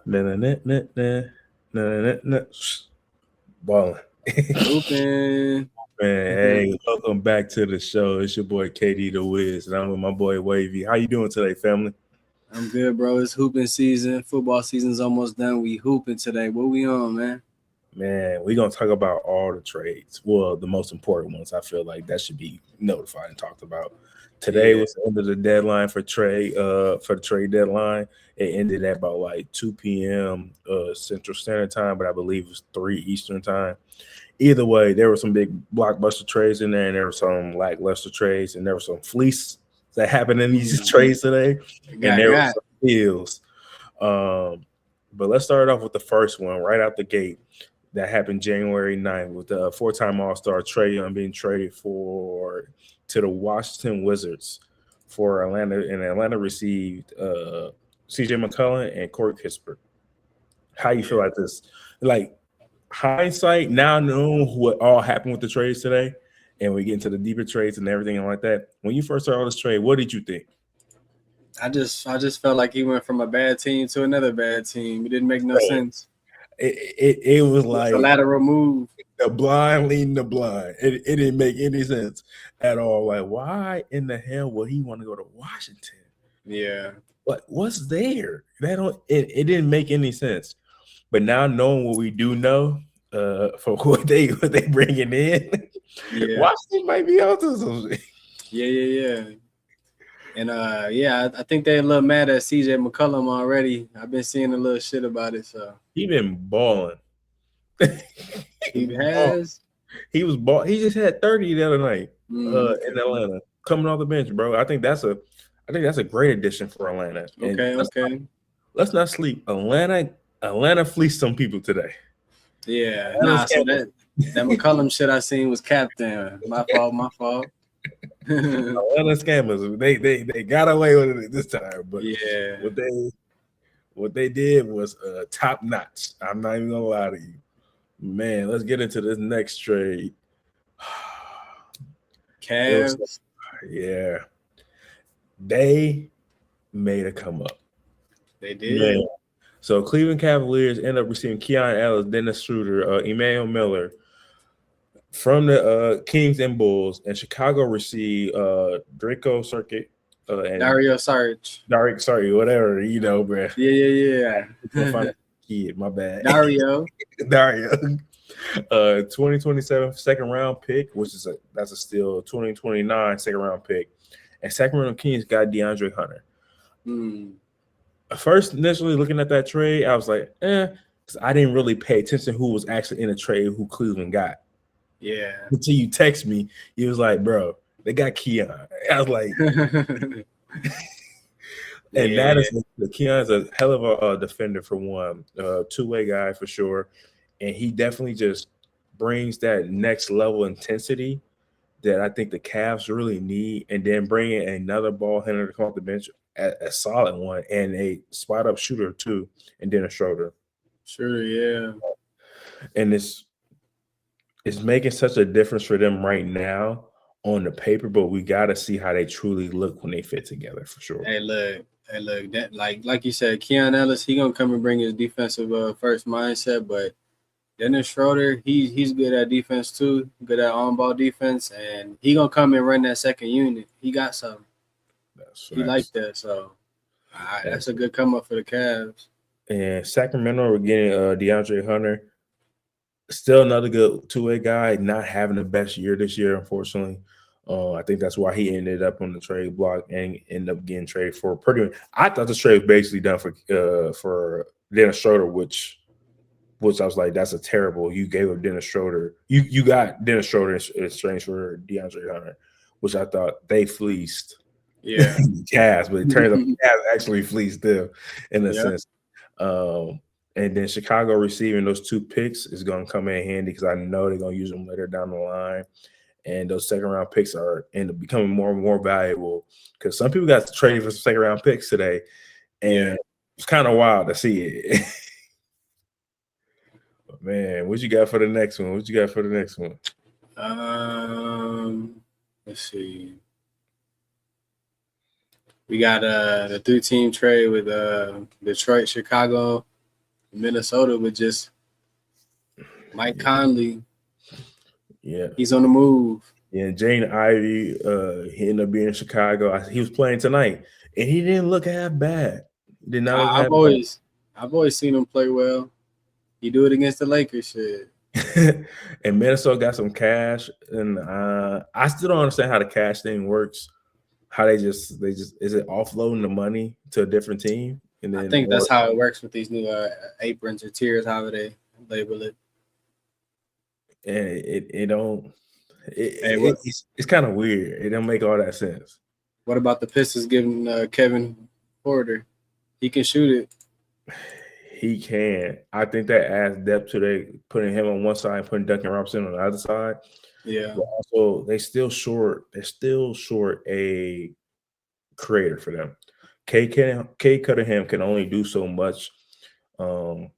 Nah, nah, nah, nah, nah, nah, nah, nah. Balling. Hooping. Man, hey, welcome back to the show. It's your boy KD-DAWIZ, and I'm with my boy WAVY. How you doing today, family? I'm good, bro. It's hooping season. Football season's almost done. We hooping today. What we on, man? Man, we're gonna talk about all the trades. Well, the most important ones. I feel like that should be notified and talked about. Today Yeah. was the end of the deadline for the trade deadline. It ended at about like 2 p.m. Central Standard Time, but I believe it was 3 Eastern Time. Either way, there were some big blockbuster trades in there, and there were some lackluster trades, and there were some fleece that happened in these trades today, and there were Got. some deals. Um, but let's start off with the first one right out the gate that happened January 9th with the four-time All-Star Trae Young being traded to the Washington Wizards for Atlanta, and Atlanta received CJ McCollum and Corey Kispert. How you feel like this? Like hindsight, now knowing what all happened with the trades today, and we get into the deeper trades and everything like that. When you first saw this trade, what did you think? I just felt like he went from a bad team to another bad team. It didn't make no sense. It was It's a like lateral move. the blind leading the blind. It didn't make any sense at all. Like, why in the hell would he want to go to Washington? Yeah. What's there? That don't it didn't make any sense. But now knowing what we do know, for what they bringing in, Yeah. Washington might be onto some shit. Yeah. And I think they're a little mad at CJ McCollum already. I've been seeing a little shit about it, so He been balling. he has. He was ball. He just had 30 the other night in Okay. Atlanta, coming off the bench, bro. I think that's a great addition for Atlanta. And Okay. let's not sleep. Atlanta fleeced some people today. Yeah. Atlanta Nah, so scammed that McCollum shit I seen was captain. My fault. Atlanta scammers. They got away with it this time, but Yeah. what they what they did was top notch. I'm not even gonna lie to you, man. Let's get into this next trade. It was Cavs. yeah. They made a come up, They man. did. So Cleveland Cavaliers end up receiving Keon Ellis, Dennis Schroeder, Emmanuel Miller from the Kings and Bulls, and Chicago received Draco Circuit and Dario Saric. Derek, sorry, whatever, bro. Yeah. Can't find a kid, my bad. Dario. Dario. 2027 second round pick, which is that's a still 2029 second round pick. And Sacramento Kings got DeAndre Hunter. Hmm. First, initially looking at that trade, I was like, because I didn't really pay attention who was actually in the trade, who Cleveland got. Yeah. Until you text me, he was like, bro, they got Keon. I was like, and that is the Keon's a hell of a defender for one, two-way guy for sure, and he definitely just brings that next level intensity that I think the Cavs really need, and then bringing another ball handler to come off the bench, a solid one, and a spot up shooter too, and then a Schroeder, Sure, yeah. and it's making such a difference for them right now on the paper, but we got to see how they truly look when they fit together for sure. Hey, look, that like you said, Keon Ellis, he gonna come and bring his defensive first mindset, but Dennis Schroeder, he's good at defense too, good at on ball defense, and he gonna come and run that second unit. He got something. He like that, so that's a good come up for the Cavs. And Sacramento, we're getting DeAndre Hunter. Still another good two-way guy, not having the best year this year, unfortunately. I think that's why he ended up on the trade block and ended up getting traded for pretty. I thought this trade was basically done for Dennis Schroeder, which I was like, that's a terrible. You gave up Dennis Schroeder. You got Dennis Schroeder in exchange for DeAndre Hunter, which I thought they fleeced. Yeah. The Cavs, but it turns out the Cavs actually fleeced them in a sense. And then Chicago receiving those two picks is going to come in handy because I know they're going to use them later down the line. And those second round picks are end up becoming more and more valuable because some people got traded for some second round picks today, and it's kind of wild to see it. But man, what you got for the next one? Let's see. We got the 3-team trade with Detroit, Chicago, Minnesota with just Mike Conley. Yeah. He's on the move. Yeah, Jane Ivey, he ended up being in Chicago. He was playing tonight, and he didn't look half bad. Did not look half I've always seen him play well. He do it against the Lakers, shit. bad. And Minnesota got some cash, and I still don't understand how the cash thing works. How they just is it offloading the money to a different team? And then I think that's how it works with these new aprons or tiers, however they label it. And it don't. It's kind of weird. It don't make all that sense. What about the Pistons giving Kevin Porter? He can shoot it. He can. I think that adds depth to they putting him on one side and putting Duncan Robinson on the other side. Yeah. But also, they're still short a creator for them. K Cunningham can only do so much. You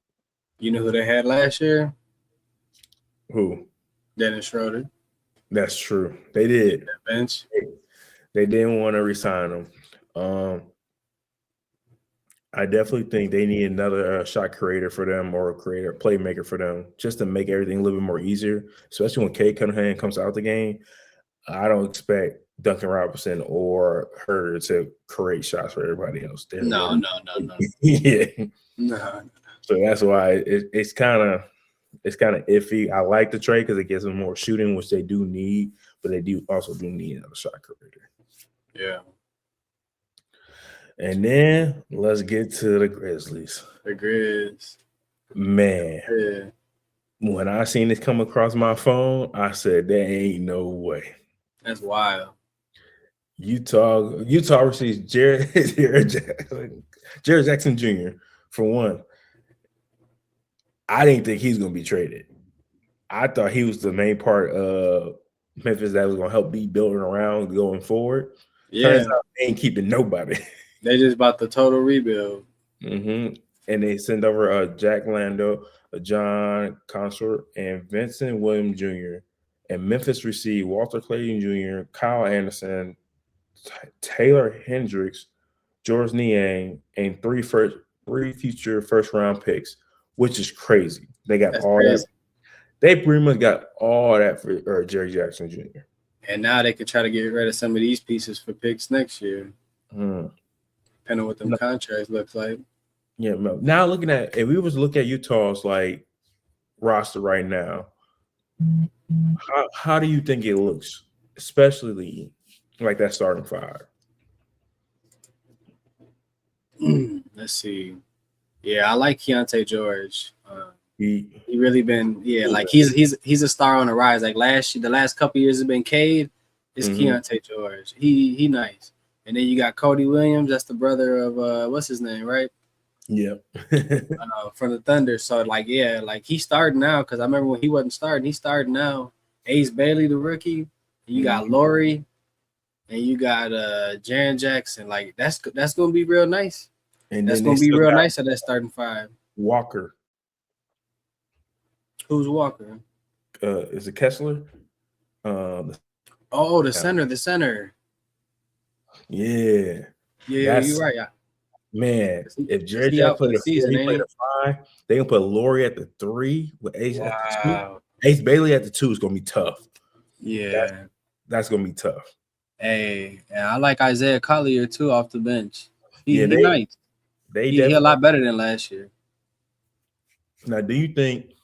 know who they had last year? Who? Dennis Schroeder. That's true. They did. Bench. They didn't want to resign him. I definitely think they need another shot creator for them or a playmaker for them just to make everything a little bit more easier, especially when Kate Cunningham comes out the game. I don't expect Duncan Robinson or her to create shots for everybody else. No. Yeah. No. So that's why it's kind of iffy. I like the trade because it gives them more shooting, which they do need, but they do need another shot creator. Yeah. And then let's get to the Grizzlies. The Grizz. Man. Yeah. When I seen this come across my phone, I said, there ain't no way. That's wild. Utah receives Jared Jackson Jr. for one. I didn't think he's going to be traded. I thought he was the main part of Memphis that was going to help be building around going forward. Yeah. Turns out they ain't keeping nobody. They just about the total rebuild. Mm-hmm. And they send over Jack Lando, John Consort, and Vincent Williams Jr. And Memphis received Walter Clayton Jr., Kyle Anderson, Taylor Hendricks, George Niang, and three future first-round picks, which is crazy. They got that. They pretty much got all that for Jerry Jackson Jr. And now they could try to get rid of some of these pieces for picks next year. Depending on what them contracts look like. Yeah, now looking at if we was to look at Utah's like roster right now, how do you think it looks, especially like that starting five? Let's see. Yeah, I like Keontae George. He really been like he's a star on the rise. Like the last couple years has been Cade. It's Keontae George. He nice. And then you got Cody Williams. That's the brother of what's his name, right? Yeah. From the Thunder. So like he's starting now because I remember when he wasn't starting. He's starting now. Ace Bailey, the rookie. And you got Laurie, and you got Jaren Jackson. Like that's gonna be real nice. And that's gonna be real nice at that starting five. Walker. Who's Walker? Is it Kessler? The center. Yeah, you're right. Man, if Jerry Jack played a 4, he played a 5, they can put Laurie at the 3 with Ace at the 2. Ace Bailey at the 2 is gonna be tough. Yeah, that's gonna be tough. Hey, and I like Isaiah Collier too off the bench. He's nice. He a lot better than last year. Now, do you think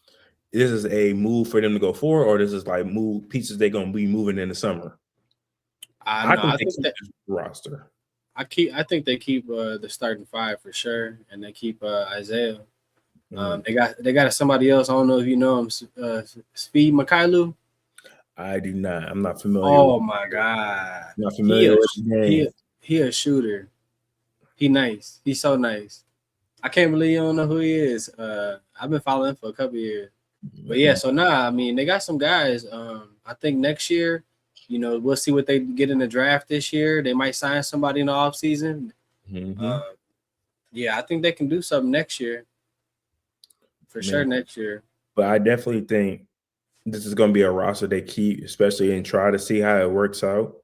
this is a move for them to go forward, or this is like pieces they're gonna be moving in the summer? I think that roster. I think they keep the starting five for sure, and they keep Isaiah. They got somebody else. I don't know if you know him, Speed Mikhailu. I do not. I'm not familiar. Oh my God! I'm not familiar with the game. He a shooter. He nice. He's so nice. I can't believe you don't know who he is. I've been following him for a couple years. But yeah, so I mean, they got some guys. I think next year, we'll see what they get in the draft this year. They might sign somebody in the offseason. Yeah, I think they can do something next year. For sure next year. But I definitely think this is going to be a roster they keep, especially and try to see how it works out.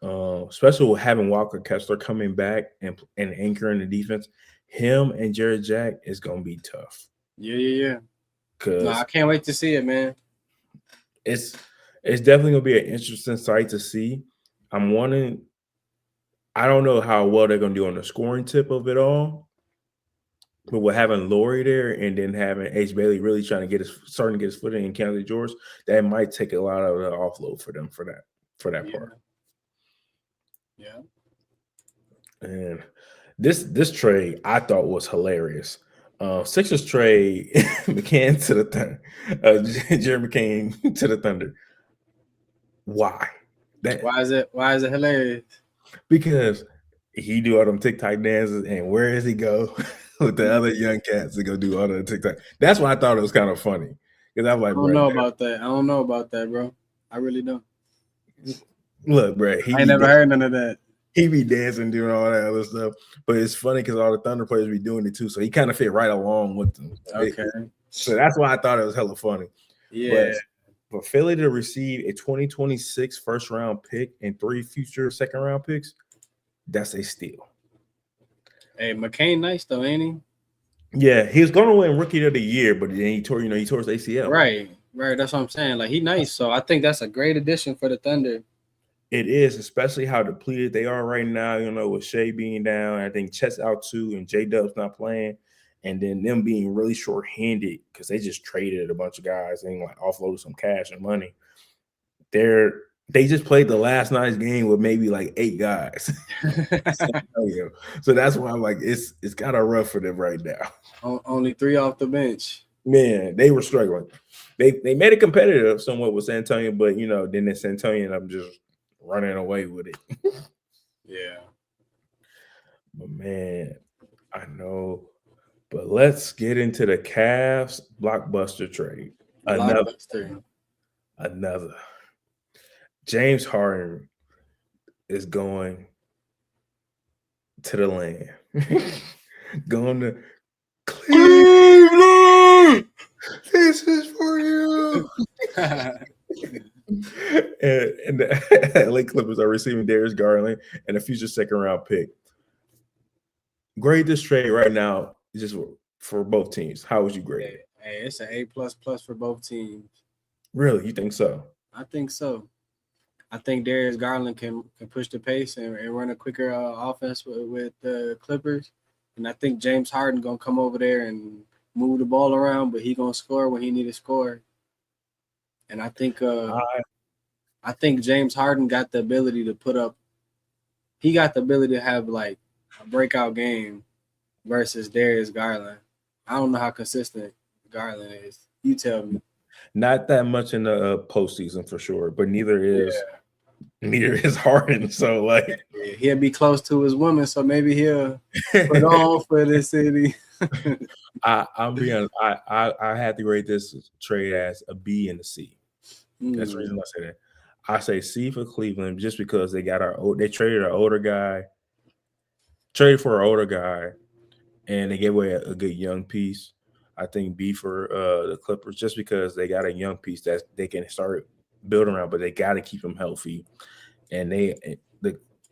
Especially with having Walker Kessler coming back and anchoring the defense. Him and Jared Jack is going to be tough. Yeah. No, because I can't wait to see it, man. it's definitely gonna be an interesting sight to see. I'm wondering. I don't know how well they're gonna do on the scoring tip of it all, but with having Laurie there and then having H. Bailey really trying to starting to get his footing in County George, that might take a lot of the offload for them for that Yeah. part. Yeah. And this trade I thought was hilarious. Sixers trade McCann to the Thunder, Jeremy McCain to the Thunder. Why? That Why is it hilarious? because he do all them TikTok dances, and where does he go with the other young cats to go do all the TikTok? That's why I thought it was kind of funny because I was I like, don't bro, know about that. I don't know about that, bro. I really don't. look, bro, I ain't never heard none of that. he be dancing, doing all that other stuff. But it's funny because all the Thunder players be doing it too, so he kind of fit right along with them. Okay. So that's why I thought it was hella funny. Yeah. But for Philly to receive a 2026 first round pick and 3 future second round picks, that's a steal. Hey, McCain nice though, ain't he? Yeah, he was going to win Rookie of the Year, but then he tore his ACL. Right. That's what I'm saying. Like he nice, so I think that's a great addition for the Thunder. It is, especially how depleted they are right now. You know, with Shea being down, I think Chet's out too, and J Dub's not playing, and then them being really short-handed because they just traded a bunch of guys and like offloaded some cash and money. They just played the last night's game with maybe like 8 guys. So that's why I'm like, it's kind of rough for them right now. Only 3 off the bench. Man, they were struggling. They made it competitive somewhat with San Antonio, but you know, then in San Antonio, and I'm just running away with it. Yeah. But man, I know. But let's get into the Cavs blockbuster trade. Another. James Harden is going to the land. Going to Cleveland. This is for you. and the LA Clippers are receiving Darius Garland and a future second round pick. Grade this trade right now, just for both teams. How would you grade it? Hey, it's an A++ for both teams. Really, you think so? I think so. I think Darius Garland can push the pace and run a quicker offense with the Clippers, and I think James Harden gonna come over there and move the ball around, but he gonna score when he need to score. And I think James Harden got the ability to put up. He got the ability to have like a breakout game versus Darius Garland. I don't know how consistent Garland is. You tell me. Not that much in the postseason for sure, but neither is Harden. So like, he'll be close to his woman, so maybe he'll put on for the city. I'm being honest. I had to rate this trade as a B and a C. That's the reason I say that. I say C for Cleveland just because they traded an older guy, and they gave away a good young piece. I think B for the Clippers just because they got a young piece that they can start building around, but they got to keep them healthy. And the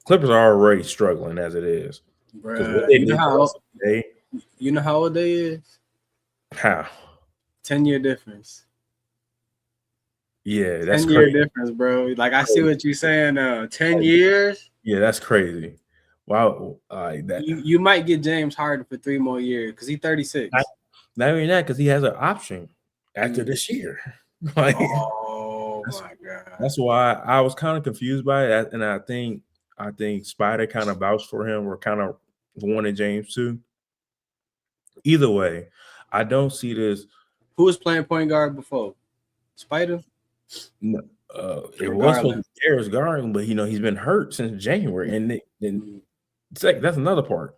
Clippers are already struggling as it is. Bruh, you know how old they is? How? 10-year difference. Yeah, that's 10-year difference, bro. Like I see what you're saying. 10 years. Yeah, that's crazy. Wow, that you might get James Harden for 3 more years because he's 36. Not even that, because he has an option after this year. Like, oh my god, that's why I was kind of confused by it, and I think Spider kind of vouched for him or kind of wanted James too. Either way, I don't see this. Who was playing point guard before? Spider? No, it was supposed to be Darius Garland, but he's been hurt since January, and then that's another part.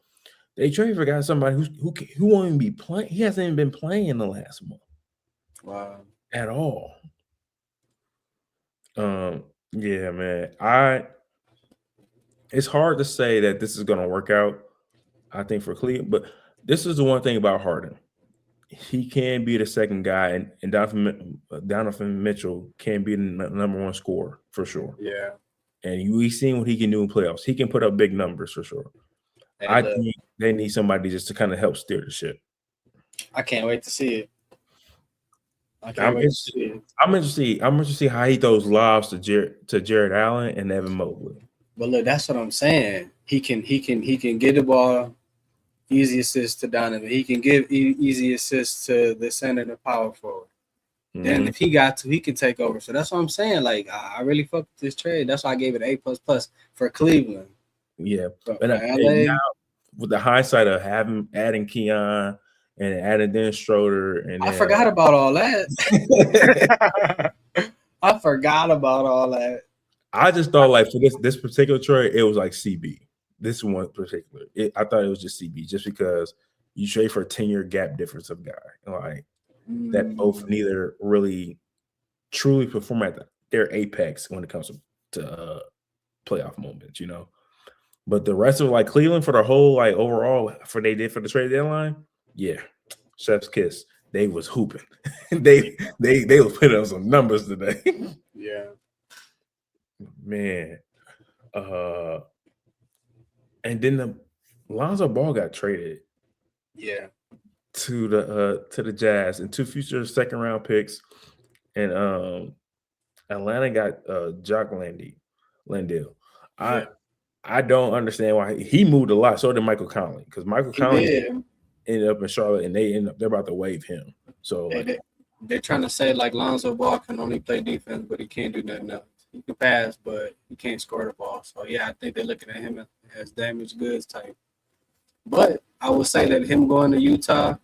They traded for somebody who won't even be playing. He hasn't even been playing in the last month. Wow, at all. Yeah, man. It's hard to say that this is going to work out. I think for Cleveland, but this is the one thing about Harden. He can be the second guy, and Donovan Mitchell can be the number 1 scorer for sure. Yeah, and we've seen what he can do in playoffs. He can put up big numbers for sure. I think they need somebody just to kind of help steer the ship. I can't wait to see it. I can't I'm wait to see interested. it. I'm interested to see how he throws lobs to Jared Allen and Evan Mobley. But look, that's what I'm saying. He can get the ball, easy assist to Donovan. He can give easy assists to the center, the power forward. Then if he got to, he can take over. So that's what I'm saying. Like I really fucked with this trade. That's why I gave it A++ for Cleveland. Yeah, But and for LA, now with the hindsight of adding Keon and adding Dennis Schroeder, and I then, forgot about all that. I forgot about all that. I just thought like for this particular trade, it was like CB. This one particular, I thought it was just CB, just because you trade for a 10-year gap difference of guy like that both neither really truly perform at their apex when it comes to playoff moments, you know. But the rest of like Cleveland for the whole like overall for they did for the trade deadline, yeah, chef's kiss. They was hooping. they was putting up some numbers today. Yeah, man. And then the Lonzo Ball got traded. Yeah. To the Jazz and 2 future second round picks, and Atlanta got Jock Landale. Yeah. I don't understand why he moved a lot. So did Michael Conley, because Michael Conley ended up in Charlotte, and they're about to waive him. So they're trying to say like Lonzo Ball can only play defense, but he can't do nothing else. He can pass, but he can't score the ball. So yeah, I think they're looking at him as damaged goods type. But I would say that him going to Utah,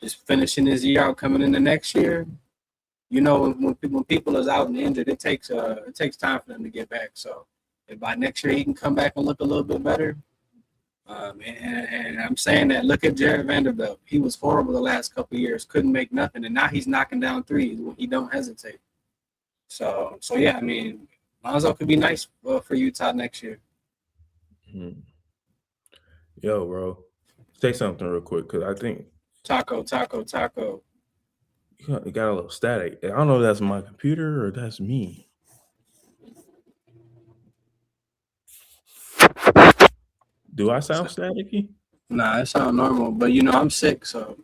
just finishing his year out, coming in the next year, you know, when people is out and injured, it takes time for them to get back. So if by next year he can come back and look a little bit better, and I'm saying that, look at Jared Vanderbilt. He was horrible the last couple of years, couldn't make nothing, and now he's knocking down threes when he don't hesitate. So yeah, I mean, Lonzo could be nice for Utah next year. Yo, bro, say something real quick, because I think Taco. You got a little static. I don't know if that's my computer or that's me. Do I sound staticky? Nah, it sounds normal, but you know I'm sick, so.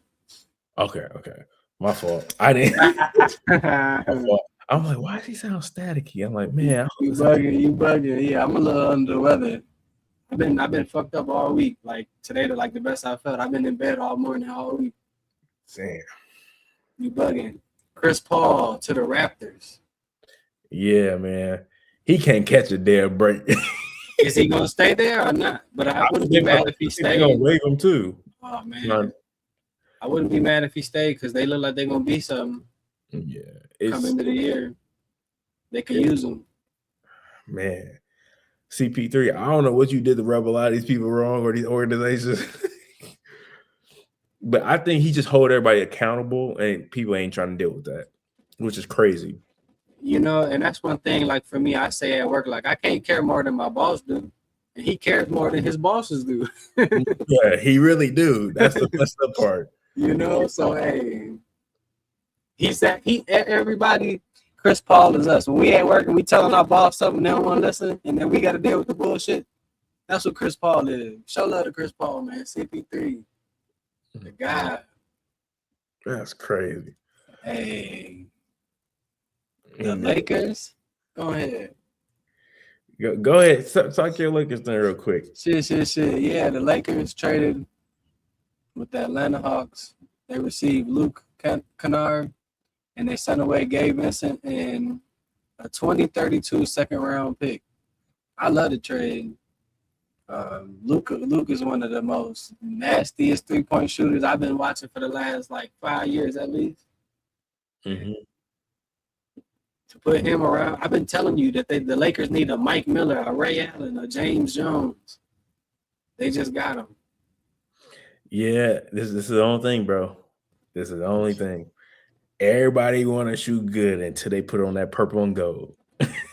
Okay. My fault. I didn't. My fault. I'm like, why does he sound staticky? I'm like, man, you bugging. Yeah, I'm a little under the weather. I've been fucked up all week. Like today, like the best I felt. I've been in bed all morning, all week. Damn. You bugging. Chris Paul to the Raptors. Yeah, man. He can't catch a damn break. Is he gonna stay there or not? But I wouldn't be mad if he stayed. They're gonna waive him too. Oh man. I wouldn't be mad if he stayed because they look like they're gonna be something. Yeah, come into the year. They could use him. Man. CP3, I don't know what you did to rub a lot of these people wrong or these organizations. But I think he just hold everybody accountable, and people ain't trying to deal with that, which is crazy. You know, and that's one thing, like for me, I say at work, like I can't care more than my boss do. And he cares more than his bosses do. Yeah, he really do. That's the best part. You know, so hey, everybody, Chris Paul is us. When we ain't working, we telling our boss something, they don't want to listen, and then we got to deal with the bullshit. That's what Chris Paul is. Show love to Chris Paul, man. CP3, the guy. That's crazy. Hey, the Lakers. Go ahead. Go ahead. Talk your Lakers thing real quick. Shit. Yeah, the Lakers traded with the Atlanta Hawks. They received Luke Kennard, and they sent away Gabe Vincent and a 2032 second round pick. I love the trade. Luke is one of the most nastiest 3-point shooters I've been watching for the last like 5 years at least. Mm-hmm. To put him around, I've been telling you that the Lakers need a Mike Miller, a Ray Allen, a James Jones. They just got him. Yeah, this is the only thing, bro. This is the only thing. Everybody want to shoot good until they put on that purple and gold.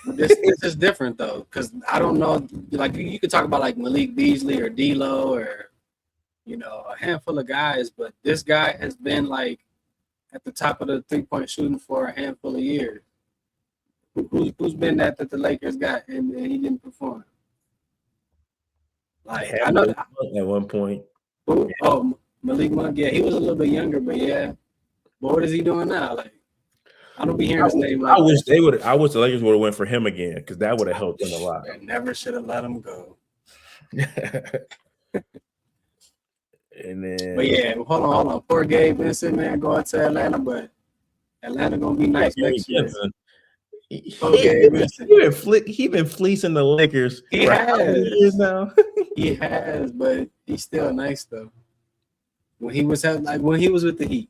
This is different though, because I don't know. Like you could talk about like Malik Beasley or D'Lo or a handful of guys, but this guy has been like at the top of the 3-point shooting for a handful of years. Who's been that the Lakers got and he didn't perform? Like I know that, at one point. Oh, Malik Monk, yeah, he was a little bit younger, but yeah. But what is he doing now? Like, I don't be hearing his name like I wish that. they would. I wish the Lakers would have went for him again because that would have helped them a lot. They never should have let him go. And then, But yeah, hold on. Poor Gabe Vincent, man, going to Atlanta, but Atlanta gonna be nice next year. he been fleecing the Lakers He for how many years now? He has, but he's still nice though. When he was with the Heat,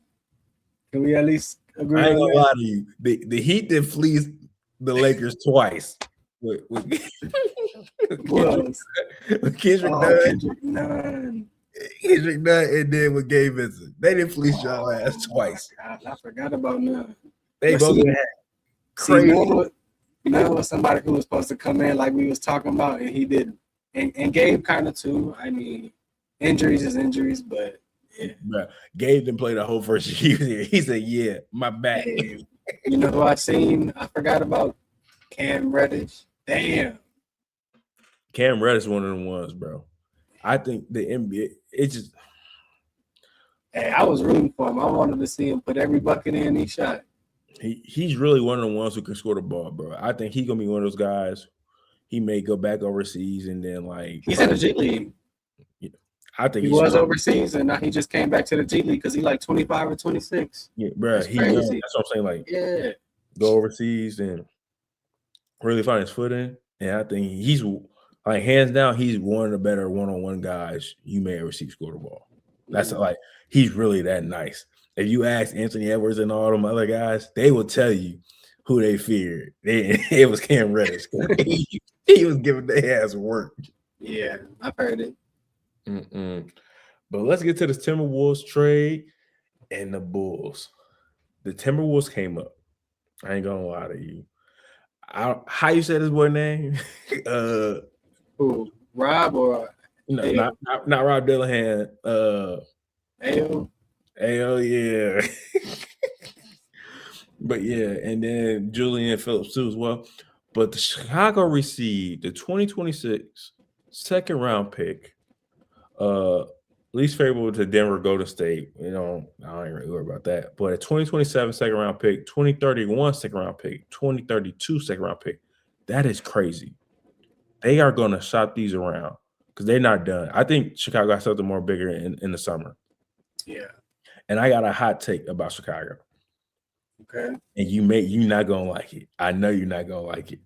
can we at least agree? I ain't on gonna lie to you. The Heat did fleece the Lakers twice. With Kendrick Nunn. Kendrick Nunn, and then with Gabe Vincent. They didn't fleece y'all ass twice. God, I forgot about Nunn. They both had crazy. Nunn was somebody who was supposed to come in like we was talking about, and he didn't. And Gabe kind of too. I mean, injuries is injuries, but yeah. Bro, Gabe didn't play the whole first year. He said, "Yeah, my back." Hey, you know who I seen? I forgot about Cam Reddish. Damn. Cam Reddish one of them ones, bro. I think the NBA, it just. Hey, I was rooting for him. I wanted to see him put every bucket in he shot. He's really one of the ones who can score the ball, bro. I think he's gonna be one of those guys. He may go back overseas and then he's in the G League. I think he was overseas and now he just came back to the G League because he's like 25 or 26. Yeah, bro. That's what I'm saying. Like, yeah, go overseas and really find his footing. And I think he's like hands down, he's one of the better one-on-one guys you may ever see score the ball. That's like he's really that nice. If you ask Anthony Edwards and all them other guys, they will tell you who they feared. It was Cam Reddish. He was giving their ass work. Yeah, I've heard it. But let's get to the Timberwolves trade and the Bulls. The Timberwolves came up. I ain't gonna lie to you. How you say this boy name? Who? Rob or no, not Rob Dillahan. Ayo, yeah. But yeah, and then Julian Phillips too as well. But the Chicago received the 2026 second round pick, least favorable to Denver, Golden State. You know, I don't even really worry about that. But a 2027 second round pick, 2031 second round pick, 2032 second round pick. That is crazy. They are going to shop these around because they're not done. I think Chicago got something more bigger in the summer. Yeah. And I got a hot take about Chicago. Okay. And you're not gonna like it. I know you're not gonna like it.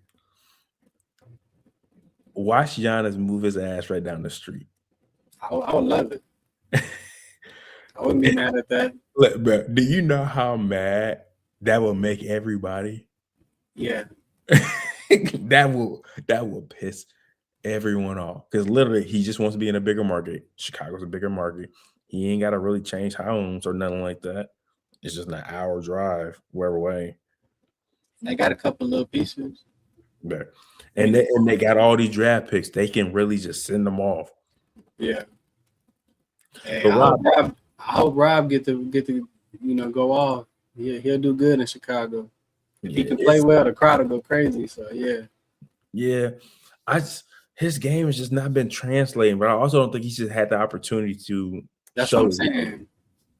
Watch Giannis move his ass right down the street. I would love it. I wouldn't be mad at that. Look, bro, do you know how mad that will make everybody? Yeah. that will piss everyone off. Because literally he just wants to be in a bigger market. Chicago's a bigger market. He ain't gotta really change homes or nothing like that. It's just an hour drive wherever way. They got a couple little pieces. Yeah. And they got all these draft picks. They can really just send them off. Yeah. Hey, I hope Rob get to go off. Yeah, he'll do good in Chicago. If he can play well, the crowd will go crazy. So yeah. Yeah. His game has just not been translating, but I also don't think he's just had the opportunity to. That's what I'm saying.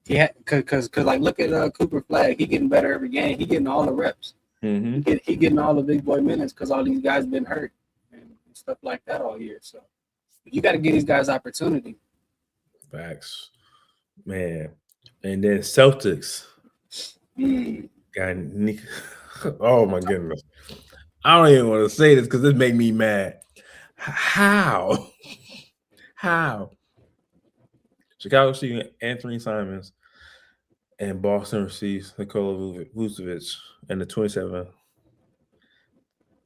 Yeah, cause like look at Cooper Flag. He getting better every game. He getting all the reps. Mm-hmm. He getting all the big boy minutes because all these guys been hurt and stuff like that all year. So you got to give these guys opportunity. Facts, man. And then Celtics got Nick. Oh my goodness, I don't even want to say this because this make me mad. How? Chicago receiving Anthony Simons. And Boston receives Nikola Vucevic in the 27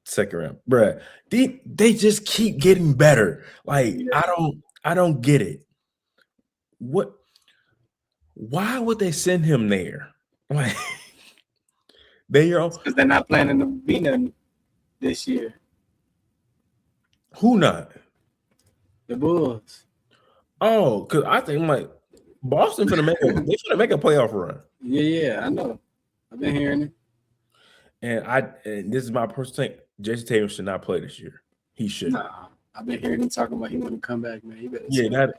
second round. Bruh, they just keep getting better. Like, yeah. I don't get it. Why would they send him there? Like, because they're not planning to be nothing this year. Who not? The Bulls. Oh, because I think like Boston they should make a playoff run. Yeah, I know. I've been hearing it. And this is my personal thing. Jason Tatum should not play this year. He should. Nah, I've been hearing him talking about he want to come back, man. He better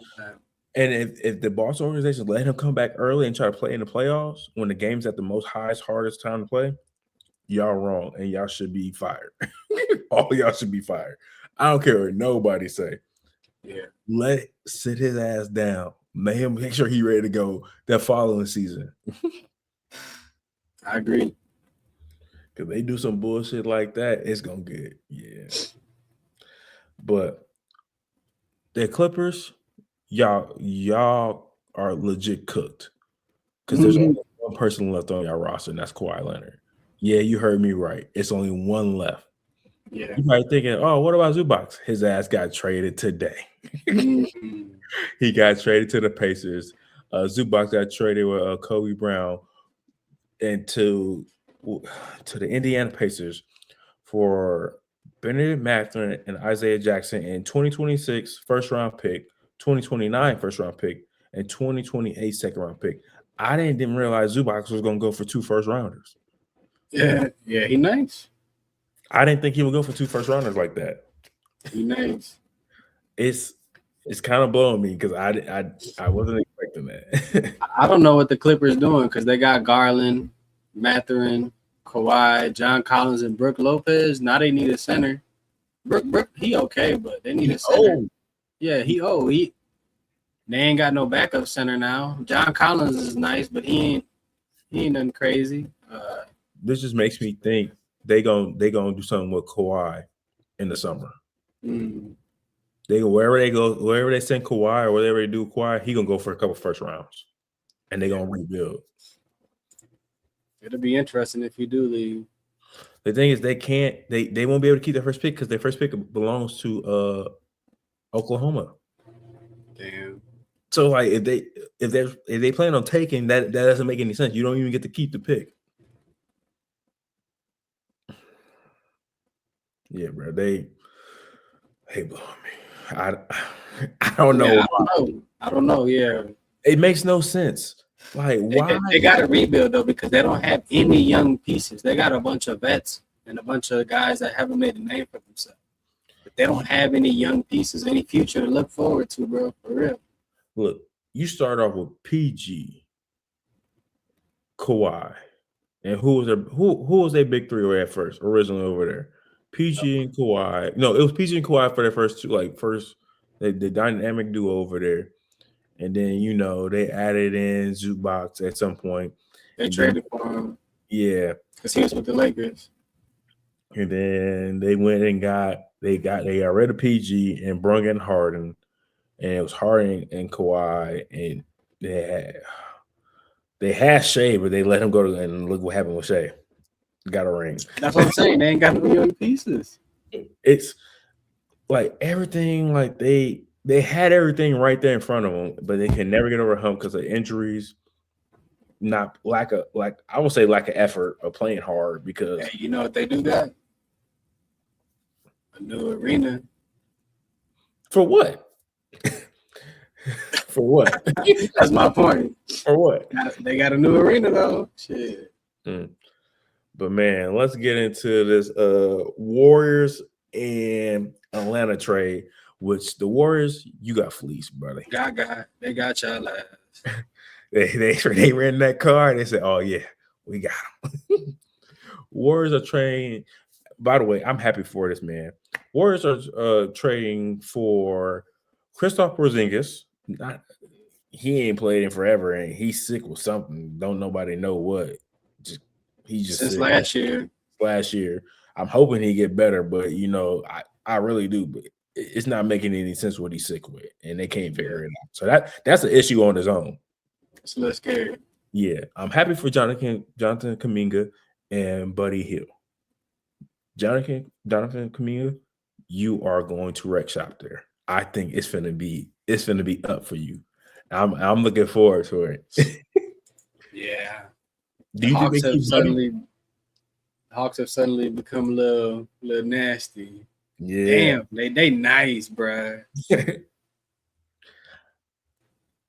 And if the Boston organization let him come back early and try to play in the playoffs when the game's at the most highest, hardest time to play, y'all wrong and y'all should be fired. All y'all should be fired. I don't care what nobody say. Yeah. Sit his ass down. Make sure he ready to go that following season. I agree. Because they do some bullshit like that, it's gonna get But the Clippers, y'all are legit cooked. Because there's only one person left on your roster, and that's Kawhi Leonard. Yeah, you heard me right. It's only one left. Yeah. You might thinking, oh, what about Zubac? His ass got traded today. He got traded to the Pacers. Zubac got traded with Kobe Brown and to the Indiana Pacers for Benedict Mathurin and Isaiah Jackson in 2026 first round pick, 2029 first round pick, and 2028 second round pick. I didn't realize Zubac was going to go for 2 first rounders. Yeah, he nice. I didn't think he would go for 2 first rounders like that. He nice. It's kind of blowing me because I wasn't expecting that. I don't know what the Clippers doing because they got Garland, Mathurin, Kawhi, John Collins, and Brook Lopez. Now they need a center. Brook, he okay, but they need a center. Yeah, they ain't got no backup center now. John Collins is nice, but he ain't nothing crazy. This just makes me think they gonna do something with Kawhi in the summer. They go wherever they send Kawhi or whatever they do with Kawhi, he gonna go for a couple first rounds, and they gonna rebuild. It'll be interesting if you do leave. The thing is, they won't be able to keep their first pick because their first pick belongs to Oklahoma. Damn. So like if they plan on taking that doesn't make any sense. You don't even get to keep the pick. Yeah, bro. They blowing me. I don't know. Yeah, I don't know. Yeah. It makes no sense. Like, why? They got to rebuild, though, because they don't have any young pieces. They got a bunch of vets and a bunch of guys that haven't made a name for themselves. But they don't have any young pieces, any future to look forward to, bro, for real. Look, you start off with PG, Kawhi, and who was their big three at first, originally over there? PG and Kawhi. No, it was PG and Kawhi for their first two, the dynamic duo over there. And then, they added in Zubac at some point. They traded for him. Yeah. Because he was with the Lakers. And then they went and got rid of PG and brung in Harden. And it was Harden and Kawhi. And they had Shea, but they let him go and look what happened with Shea. Got a ring. That's what I'm saying. They ain't got no young pieces. It's like everything, like they had everything right there in front of them, but they can never get over a hump because of injuries. Not I would say lack of effort or playing hard because you know what they do got? A new arena. For what? For what? That's my point. For what? They got a new arena though. Shit. But man, let's get into this Warriors and Atlanta trade. Which the Warriors, you got fleeced, brother. They got y'all ass. they ran that car and they said, "Oh yeah, we got them." Warriors are trading. By the way, I'm happy for this, man. Warriors are trading for Kristaps Porzingis. He ain't played in forever, and he's sick with something. Don't nobody know what. He's just since sick. Last year. I'm hoping he get better, but I really do. But it's not making any sense what he's sick with, and they can't figure it out. So that's an issue on his own. It's a little scary. Yeah, I'm happy for Jonathan Kuminga and Buddy Hield. Jonathan Kuminga, you are going to wreck shop there. I think it's gonna be up for you. I'm looking forward to it. Yeah. Do you think Hawks have suddenly become a little nasty? Yeah. Damn, they nice, bruh.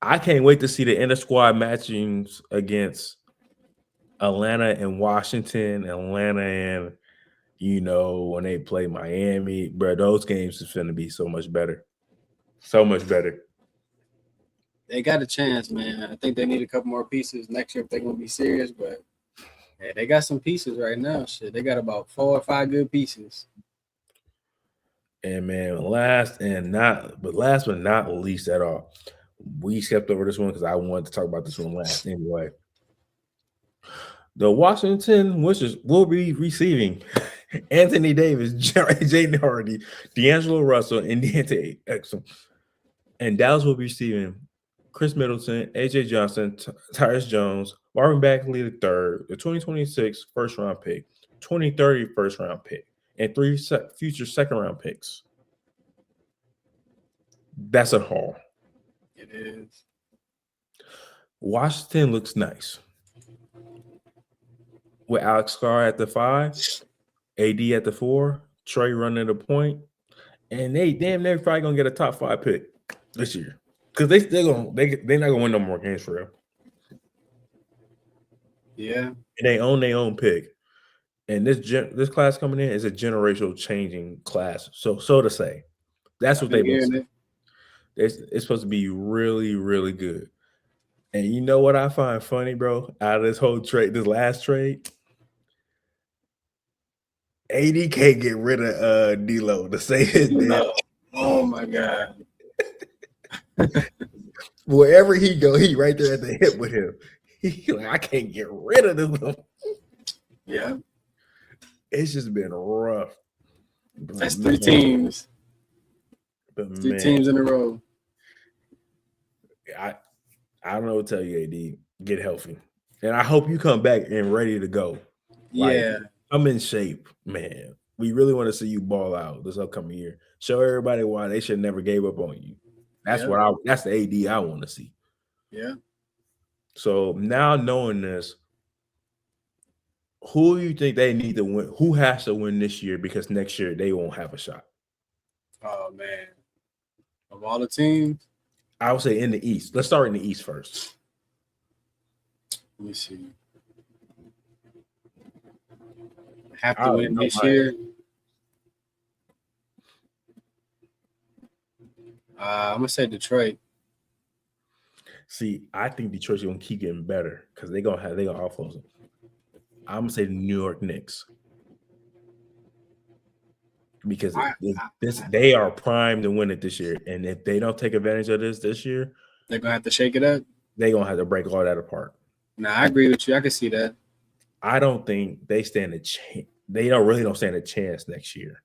I can't wait to see the inter squad matchings against Atlanta and Washington, Atlanta and when they play Miami, bro. Those games is going to be so much better. So much better. They got a chance, man. I think they need a couple more pieces next year if they're gonna be serious. But yeah, they got some pieces right now. Shit, they got about 4 or 5 good pieces. And man, last but not least at all, we skipped over this one because I wanted to talk about this one last anyway. The Washington Wizards will be receiving Anthony Davis, Jaden Hardy, D'Angelo Russell, and Deontay Exum. And Dallas will be receiving Chris Middleton, AJ Johnson, Tyrus Jones, Marvin Bagley III, the 2026 first round pick, 2030 first round pick, and 3 future second round picks. That's a haul. It is. Washington looks nice. With Alex Carr at the 5, AD at the 4, Trey running the point, and they're probably gonna get a top 5 pick this year because they're not gonna win no more games for real. Yeah, And they own their own pick, and this class coming in is a generational changing class. So to say, that's what they look. It's supposed to be really, really good. And you know what I find funny, bro? Out of this whole trade, this last trade, AD can't get rid of D'Lo to say his name. Oh my god! Wherever he go, he right there at the hip with him. He like, I can't get rid of this. Yeah, it's just been rough. That's 3 teams. But 3 teams in a row. I don't know what to tell you, AD. Get healthy, and I hope you come back and ready to go. Yeah, I'm in shape, man. We really want to see you ball out this upcoming year. Show everybody why they should never gave up on you. That's that's the AD I want to see. Yeah. So now knowing this, who do you think they need to win? Who has to win this year because next year they won't have a shot? Oh man. Of all the teams? I would say in the East. Let's start in the East first. Let me see. Have to win this year. I'm gonna say Detroit. See, I think Detroit's gonna keep getting better because they're gonna offload them. I'm gonna say the New York Knicks because they are primed to win it this year, and if they don't take advantage of this year, they're gonna have to shake it up. They're gonna have to break all that apart. Nah, I agree with you. I can see that. I don't think they stand a chance. They don't stand a chance next year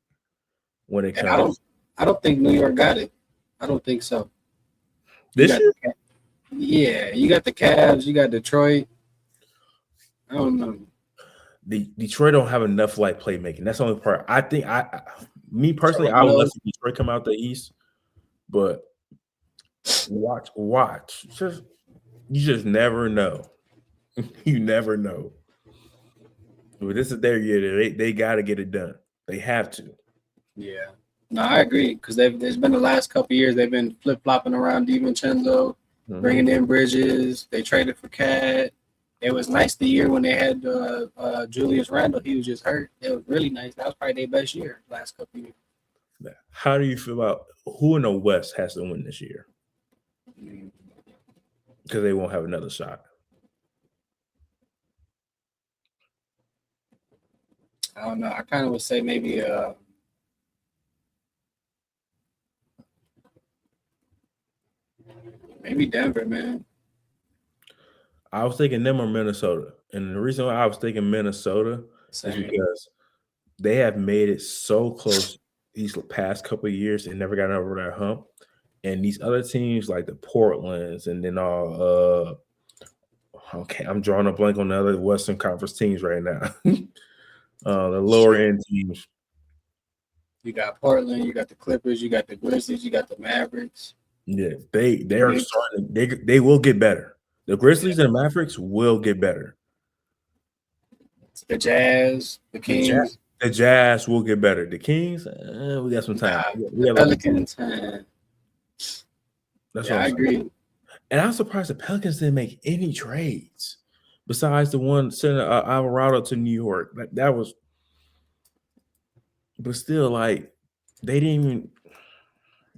when it comes. I don't think New York got it. I don't think so. This year? Yeah, you got the Cavs, you got Detroit. I don't know. Detroit don't have enough like playmaking. That's the only part. I think me personally, I would love to see Detroit come out the East, but watch. You just never know. You never know. But this is their year. They got to get it done. They have to. Yeah. No, I agree because there's been the last couple of years they've been flip flopping around DiVincenzo, bringing in Bridges. They traded for Cat. It was nice the year when they had Julius Randle. He was just hurt. It was really nice. That was probably their best year last couple of years. How do you feel about who in the West has to win this year? Because they won't have another shot. I don't know. I kind of would say maybe Denver, man. I was thinking them or Minnesota. And the reason why I was thinking Minnesota is because they have made it so close these past couple of years and never got over that hump. And these other teams like the Portlands and then all okay, I'm drawing a blank on the other Western Conference teams right now. The lower end teams. You got Portland, you got the Clippers, you got the Grizzlies, you got the Mavericks. Yeah, they are starting. They will get better. The Grizzlies and the Mavericks will get better. The Jazz, the Kings. The Jazz will get better. The Kings, we got some time. The Pelicans. That's I agree. And I'm surprised the Pelicans didn't make any trades besides the one sending Alvarado to New York. That was, but still, like they didn't even.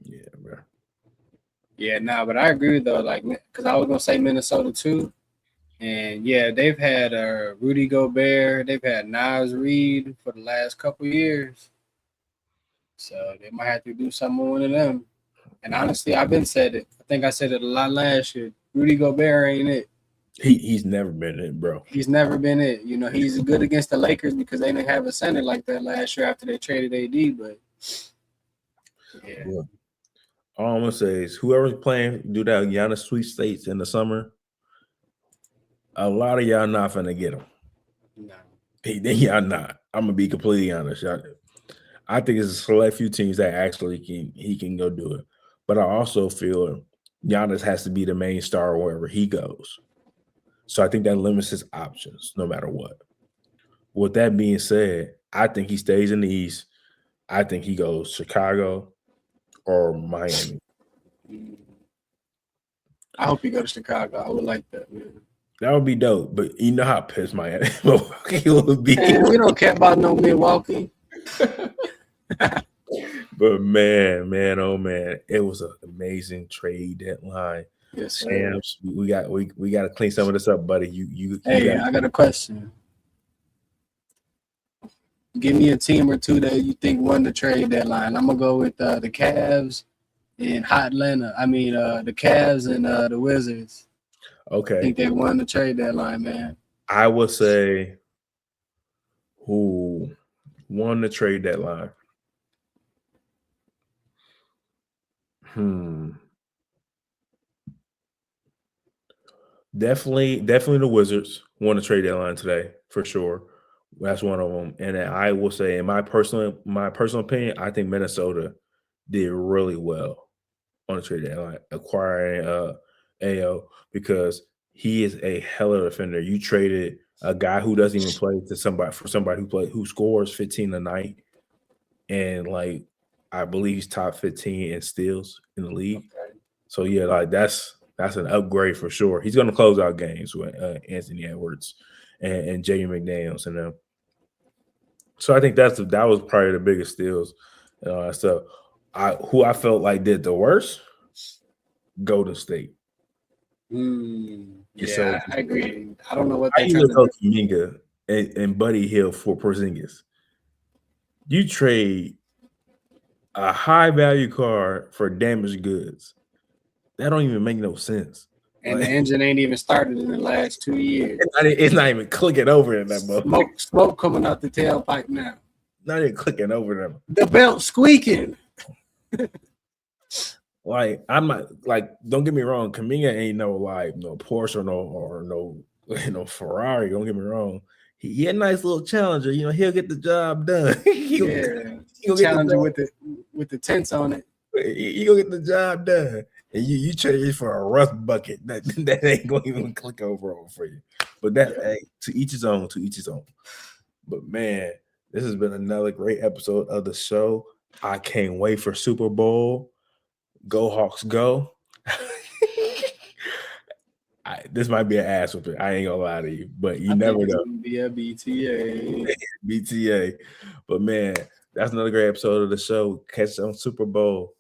Yeah, bro. Yeah, nah, but I agree though, like, because I was gonna say Minnesota too, and yeah, they've had Rudy Gobert, they've had Nas Reed for the last couple years, so they might have to do something with one of them. And honestly, I've been said it. I think I said it a lot last year. Rudy Gobert ain't it. He's never been it, bro. He's never been it. You know, he's good against the Lakers because they didn't have a center like that last year after they traded AD. But yeah. All I'm gonna say is whoever's playing do that Giannis sweepstakes in the summer. A lot of y'all not finna get him. No. Y'all not. I'm gonna be completely honest. I think it's a select few teams that actually he can go do it. But I also feel Giannis has to be the main star wherever he goes. So I think that limits his options no matter what. With that being said, I think he stays in the East. I think he goes Chicago or Miami. I hope he go to Chicago. I would like that, man. That would be dope. But you know how pissed Miami would be. Man, we don't care about no Milwaukee. But man, oh man, it was an amazing trade deadline. Yes, Shams, we got to clean some of this up, buddy. I got a question. Give me a team or two that you think won the trade deadline. I'm gonna go with the Cavs and Hot Atlanta. I mean, the Cavs and the Wizards. Okay, I think they won the trade deadline, man. I would say who won the trade deadline. Definitely the Wizards won the trade deadline today for sure. That's one of them. And then I will say, in my personal opinion, I think Minnesota did really well on the trade deadline, acquiring AO because he is a hell of a defender. You traded a guy who doesn't even play to somebody who scores 15 a night, and like I believe he's top 15 in steals in the league. Okay. So yeah, like that's an upgrade for sure. He's going to close out games with Anthony Edwards and Jaden McDaniels and them. So I think that was probably the biggest steals and all that stuff. Who I felt like did the worst, Golden State. Yeah, I agree. I don't know what they trying to do. Kuminga and Buddy Hield for Porzingis. You trade a high value card for damaged goods. That don't even make no sense. And the engine ain't even started in the last 2 years. It's not even clicking over in that boat. Smoke coming out the tailpipe now. Not even clicking over them. The belt squeaking. Like I'm not like. Don't get me wrong. Kuminga ain't no Porsche or no Ferrari. Don't get me wrong. He a nice little challenger. You know he'll get the job done. He'll challenger with the tents on it. You gonna get the job done. And you trade for a rust bucket that ain't gonna even click over for you. But to each his own, But man, this has been another great episode of the show. I can't wait for Super Bowl. Go Hawks, go. This might be an ass whooping. I ain't gonna lie to you, but you never know. Be a BTA. BTA. But man, that's another great episode of the show. Catch us on Super Bowl.